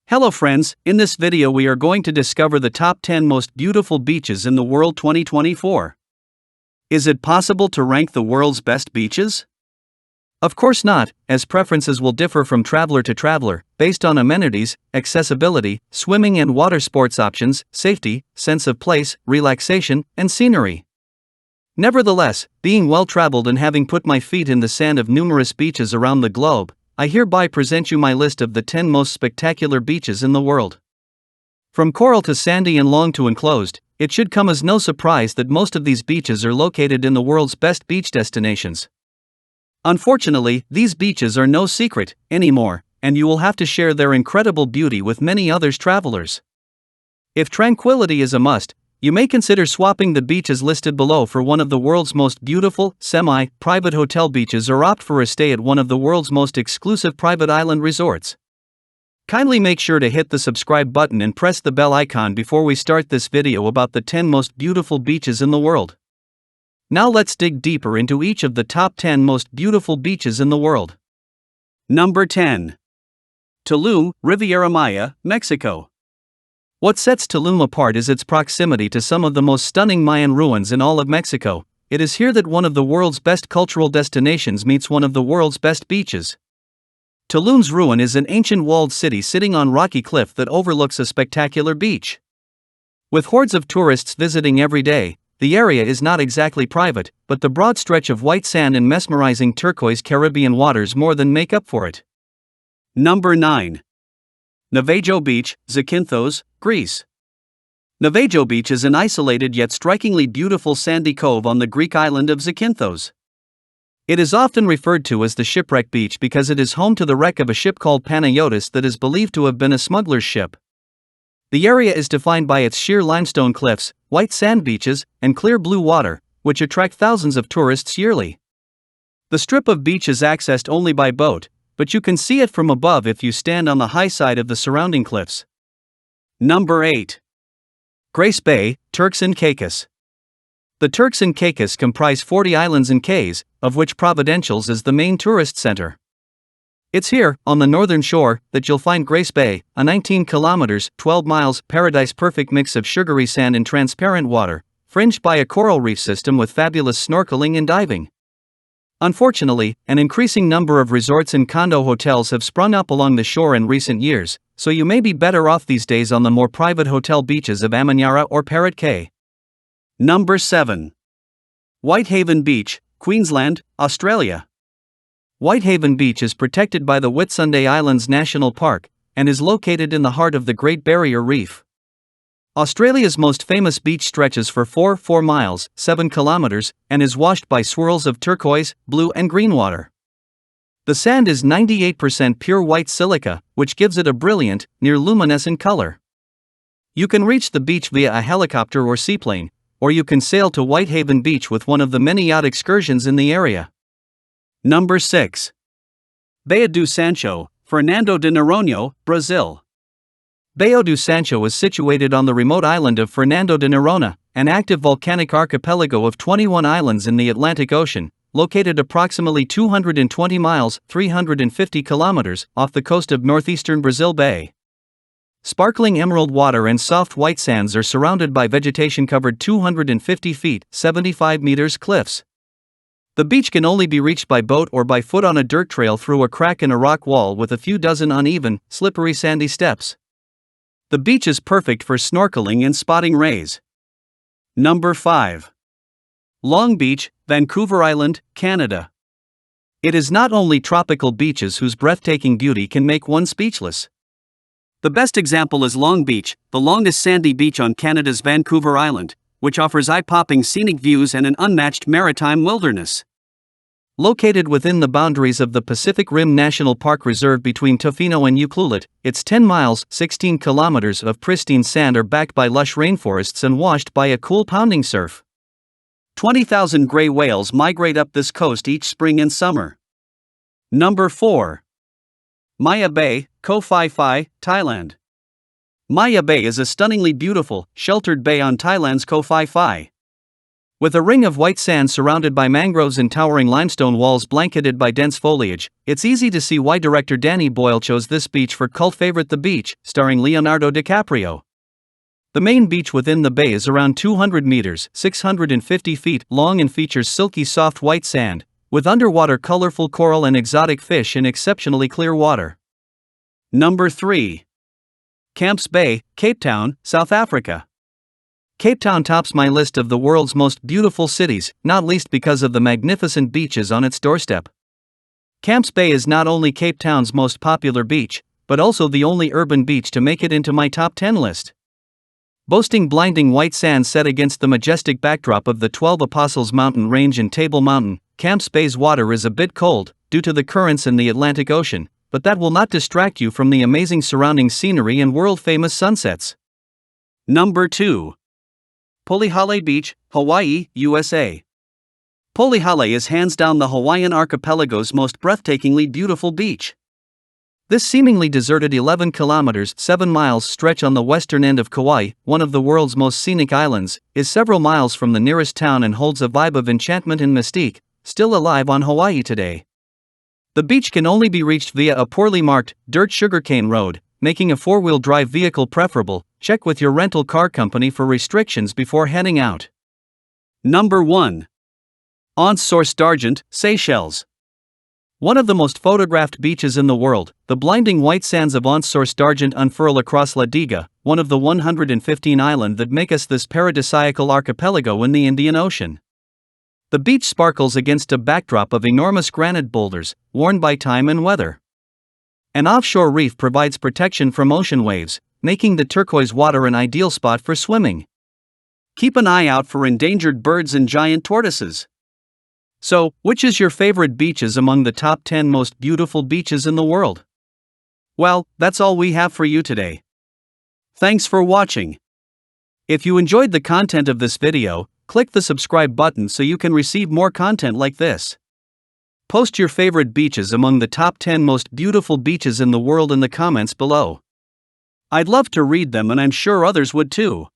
Hello friends, in this video we are going to discover the top 10 most beautiful beaches in the world 2024. Is it possible to rank the world's best beaches? Of course not, as preferences will differ from traveler to traveler, based on amenities, accessibility, swimming and water sports options, safety, sense of place, relaxation, and scenery. Nevertheless, being well-traveled and having put my feet in the sand of numerous beaches around the globe, I hereby present you my list of the 10 most spectacular beaches in the world. From coral to sandy and long to enclosed, it should come as no surprise that most of these beaches are located in the world's best beach destinations. Unfortunately, these beaches are no secret anymore, and you will have to share their incredible beauty with many other travelers. If tranquility is a must, you may consider swapping the beaches listed below for one of the world's most beautiful, semi-private hotel beaches or opt for a stay at one of the world's most exclusive private island resorts. Kindly make sure to hit the subscribe button and press the bell icon before we start this video about the 10 most beautiful beaches in the world. Now let's dig deeper into each of the top 10 most beautiful beaches in the world. Number 10. Tulum, Riviera Maya, Mexico. What sets Tulum apart is its proximity to some of the most stunning Mayan ruins in all of Mexico. It is here that one of the world's best cultural destinations meets one of the world's best beaches. Tulum's ruin is an ancient walled city sitting on rocky cliff that overlooks a spectacular beach. With hordes of tourists visiting every day, the area is not exactly private, but the broad stretch of white sand and mesmerizing turquoise Caribbean waters more than make up for it. Number 9. Navajo Beach, Zakynthos, Greece. Navajo Beach is an isolated yet strikingly beautiful sandy cove on the Greek island of Zakynthos. It is often referred to as the shipwreck beach because it is home to the wreck of a ship called Panayotis that is believed to have been a smuggler's ship. The area is defined by its sheer limestone cliffs, white sand beaches, and clear blue water, which attract thousands of tourists yearly. The strip of beach is accessed only by boat, but you can see it from above if you stand on the high side of the surrounding cliffs. Number 8. Grace Bay, Turks and Caicos. The Turks and Caicos comprise 40 islands and cays, of which Providenciales is the main tourist center. It's here, on the northern shore, that you'll find Grace Bay, a 19 kilometers, 12 miles, paradise-perfect mix of sugary sand and transparent water, fringed by a coral reef system with fabulous snorkeling and diving. Unfortunately, an increasing number of resorts and condo hotels have sprung up along the shore in recent years, so you may be better off these days on the more private hotel beaches of Amanyara or Parrot Cay. Number 7. Whitehaven Beach, Queensland, Australia. Whitehaven Beach is protected by the Whitsunday Islands National Park, and is located in the heart of the Great Barrier Reef. Australia's most famous beach stretches for 4 miles, 7 kilometers, and is washed by swirls of turquoise, blue and green water. The sand is 98% pure white silica, which gives it a brilliant, near-luminescent color. You can reach the beach via a helicopter or seaplane, or you can sail to Whitehaven Beach with one of the many yacht excursions in the area. Number 6. Beo da Sancho, Fernando de Noronha, Brazil. Beo da Sancho is situated on the remote island of Fernando de Noronha, an active volcanic archipelago of 21 islands in the Atlantic Ocean, located approximately 220 miles, 350 kilometers, off the coast of northeastern Brazil Bay. Sparkling emerald water and soft white sands are surrounded by vegetation-covered 250 feet, 75 meters cliffs. The beach can only be reached by boat or by foot on a dirt trail through a crack in a rock wall with a few dozen uneven, slippery sandy steps. The beach is perfect for snorkeling and spotting rays. Number 5. Long Beach, Vancouver Island, Canada. It is not only tropical beaches whose breathtaking beauty can make one speechless. The best example is Long Beach, the longest sandy beach on Canada's Vancouver Island, which offers eye-popping scenic views and an unmatched maritime wilderness. Located within the boundaries of the Pacific Rim National Park Reserve between Tofino and Ucluelet, its 10 miles, 16 kilometers of pristine sand are backed by lush rainforests and washed by a cool pounding surf. 20,000 gray whales migrate up this coast each spring and summer. Number 4. Maya Bay, Koh Phi Phi, Thailand. Maya Bay is a stunningly beautiful, sheltered bay on Thailand's Koh Phi Phi. With a ring of white sand surrounded by mangroves and towering limestone walls blanketed by dense foliage, it's easy to see why director Danny Boyle chose this beach for cult favorite The Beach, starring Leonardo DiCaprio. The main beach within the bay is around 200 meters, 650 feet long and features silky soft white sand, with underwater colorful coral and exotic fish in exceptionally clear water. Number 3. Camps Bay, Cape Town, South Africa. Cape Town tops my list of the world's most beautiful cities, not least because of the magnificent beaches on its doorstep. Camps Bay is not only Cape Town's most popular beach, but also the only urban beach to make it into my top 10 list. Boasting blinding white sand set against the majestic backdrop of the 12 Apostles Mountain Range and Table Mountain, Camps Bay's water is a bit cold, due to the currents in the Atlantic Ocean, but that will not distract you from the amazing surrounding scenery and world-famous sunsets. Number 2. Polyal Beach, Hawaii, USA. Polyal is hands down the Hawaiian archipelago's most breathtakingly beautiful beach. This seemingly deserted 11 kilometers 7 miles stretch on the western end of Kauai, one of the world's most scenic islands, is several miles from the nearest town and holds a vibe of enchantment and mystique, still alive on Hawaii today. The beach can only be reached via a poorly marked, dirt sugarcane road, making a four-wheel drive vehicle preferable. Check with your rental car company for restrictions before heading out. Number 1. Anse d'Argent, Seychelles. One of the most photographed beaches in the world, the blinding white sands of Anse d'Argent unfurl across La Diga, one of the 115 islands that make us this paradisiacal archipelago in the Indian Ocean. The beach sparkles against a backdrop of enormous granite boulders, worn by time and weather. An offshore reef provides protection from ocean waves, making the turquoise water an ideal spot for swimming. Keep an eye out for endangered birds and giant tortoises. So, which is your favorite beaches among the top 10 most beautiful beaches in the world? Well, that's all we have for you today. Thanks for watching. If you enjoyed the content of this video, click the subscribe button so you can receive more content like this. Post your favorite beaches among the top 10 most beautiful beaches in the world in the comments below. I'd love to read them and I'm sure others would too.